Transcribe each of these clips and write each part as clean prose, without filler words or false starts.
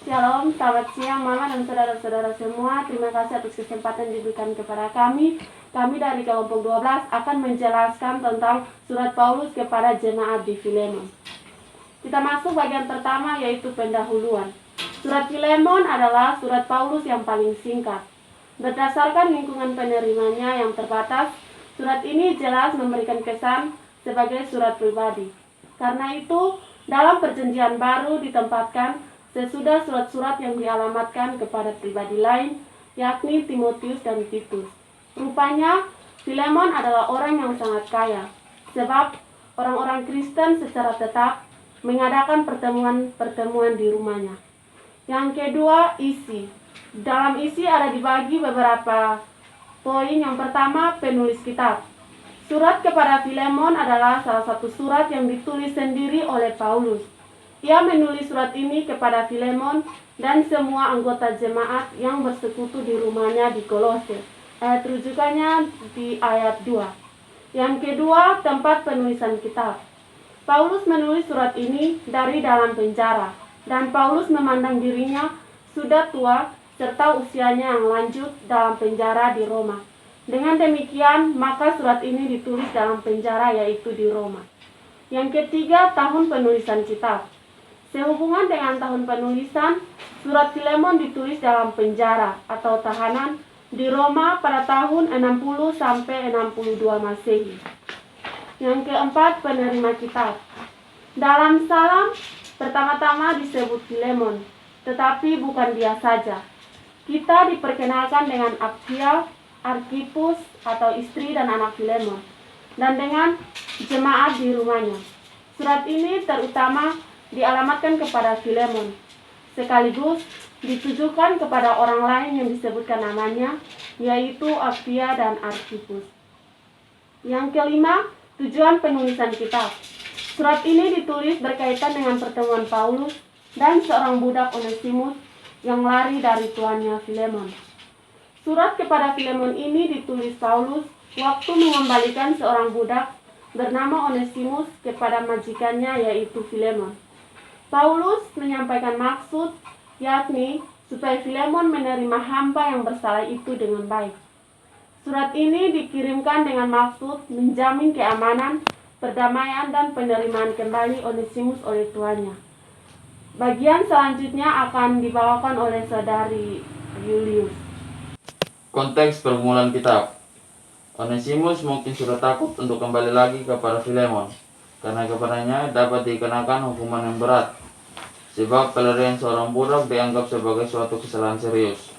Shalom, selamat siang Mama dan saudara-saudara semua. Terima kasih atas kesempatan diberikan kepada kami. Kami dari kelompok 12 akan menjelaskan tentang surat Paulus kepada jemaat di Filemon. Kita masuk bagian pertama, yaitu pendahuluan. Surat Filemon adalah surat Paulus yang paling singkat. Berdasarkan lingkungan penerimanya yang terbatas, surat ini jelas memberikan kesan sebagai surat pribadi. Karena itu, dalam perjanjian baru ditempatkan sesudah surat-surat yang dialamatkan kepada pribadi lain, yakni Timotius dan Titus. Rupanya, Filemon adalah orang yang sangat kaya, sebab orang-orang Kristen secara tetap mengadakan pertemuan-pertemuan di rumahnya. Yang kedua, isi. Dalam isi ada dibagi beberapa poin. Yang pertama, penulis kitab. Surat kepada Filemon adalah salah satu surat yang ditulis sendiri oleh Paulus. Ia menulis surat ini kepada Filemon dan semua anggota jemaat yang bersekutu di rumahnya di Kolose. Ayat rujukannya di ayat 2. Yang kedua, tempat penulisan kitab. Paulus menulis surat ini dari dalam penjara, dan Paulus memandang dirinya sudah tua serta usianya yang lanjut dalam penjara di Roma. Dengan demikian, maka surat ini ditulis dalam penjara, yaitu di Roma. Yang ketiga, tahun penulisan kitab. Sehubungan dengan tahun penulisan, surat Filemon ditulis dalam penjara atau tahanan di Roma pada tahun 60 sampai 62 Masehi. Yang keempat, penerima kitab. Dalam salam, pertama-tama disebut Filemon, tetapi bukan dia saja. Kita diperkenalkan dengan Apphia, Archippus atau istri dan anak Filemon, dan dengan jemaat di rumahnya. Surat ini terutama dialamatkan kepada Filemon, sekaligus ditujukan kepada orang lain yang disebutkan namanya, yaitu Apphia dan Archippus. Yang kelima, tujuan penulisan kitab. Surat ini ditulis berkaitan dengan pertemuan Paulus dan seorang budak Onesimus yang lari dari tuannya Filemon. Surat kepada Filemon ini ditulis Paulus waktu mengembalikan seorang budak bernama Onesimus kepada majikannya, yaitu Filemon. Paulus menyampaikan maksud, yakni supaya Filemon menerima hamba yang bersalah itu dengan baik. Surat ini dikirimkan dengan maksud menjamin keamanan, perdamaian, dan penerimaan kembali Onesimus oleh tuannya. Bagian selanjutnya akan dibawakan oleh saudari Julius. Konteks pergumulan kitab. Onesimus mungkin sudah takut untuk kembali lagi kepada Filemon, karena kepadanya dapat dikenakan hukuman yang berat, sebab pelarian seorang budak dianggap sebagai suatu kesalahan serius.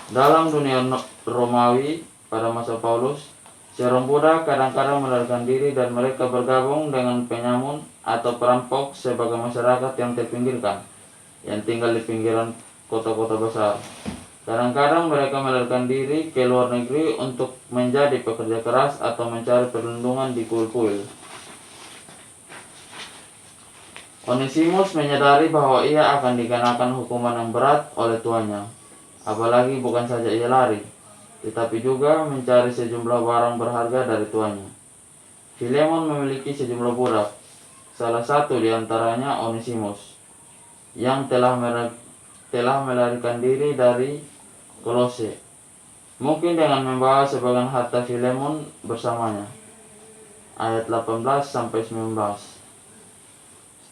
Dalam dunia Romawi pada masa Paulus, seorang budak kadang-kadang melarikan diri dan mereka bergabung dengan penyamun atau perampok sebagai masyarakat yang terpinggirkan, yang tinggal di pinggiran kota-kota besar. Kadang-kadang mereka melarikan diri ke luar negeri untuk menjadi pekerja keras atau mencari perlindungan di kuil-kuil. Onesimus menyadari bahwa ia akan dikenakan hukuman yang berat oleh tuannya. Apalagi bukan saja ia lari, tetapi juga mencari sejumlah barang berharga dari tuannya. Filemon memiliki sejumlah budak, salah satu di antaranya Onesimus, yang telah melarikan diri dari Kolose, mungkin dengan membawa sebagian harta Filemon bersamanya. Ayat 18-19.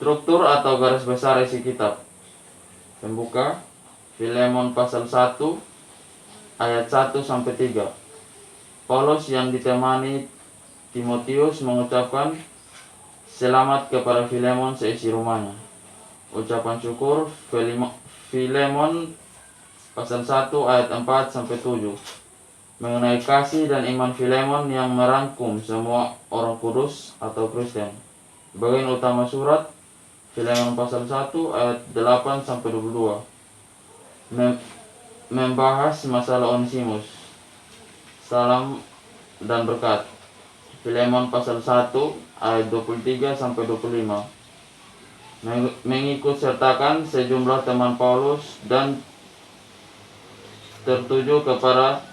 Struktur atau garis besar isi kitab. Pembuka, Filemon pasal 1 ayat 1-3. Paulus yang ditemani Timotius mengucapkan selamat kepada Filemon seisi rumahnya. Ucapan syukur, Filemon pasal 1 ayat 4-7. Mengenai kasih dan iman Filemon yang merangkum semua orang kudus atau Kristen. Bagian utama surat Filemon pasal 1 ayat 8-22 membahas masalah Onesimus, salam dan berkat. Filemon pasal 1 ayat 23-25 mengikut sertakan sejumlah teman Paulus dan tertuju kepada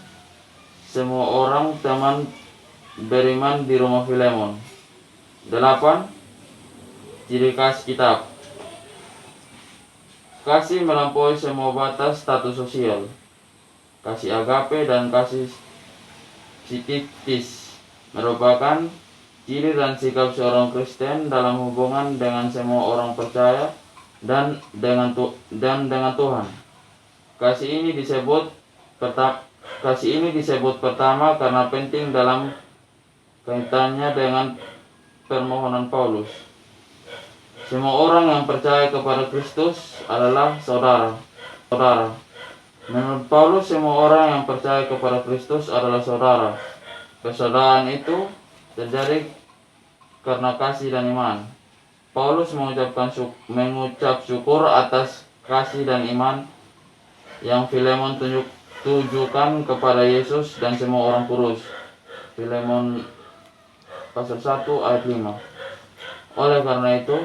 semua orang teman beriman di rumah Filemon. 8. Ciri khas kitab. Kasih melampaui semua batas status sosial. Kasih agape dan kasih sitiftis merupakan ciri dan sikap seorang Kristen dalam hubungan dengan semua orang percaya dan dengan Tuhan. Kasih ini disebut pertama karena penting dalam kaitannya dengan permohonan Paulus. Semua orang yang percaya kepada Kristus adalah saudara. Menurut Paulus, semua orang yang percaya kepada Kristus adalah saudara. Persaudaraan itu terjadi karena kasih dan iman. Paulus mengucap syukur atas kasih dan iman yang Filemon tujukan kepada Yesus dan semua orang kudus. Filemon pasal 1 ayat 5. Oleh karena itu,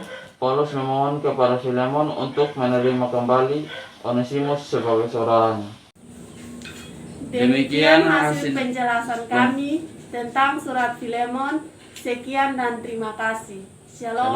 Paulus memohon kepada Filemon untuk menerima kembali Onesimus sebagai saudaranya. Demikian hasil penjelasan kami tentang surat Filemon. Sekian dan terima kasih. Shalom.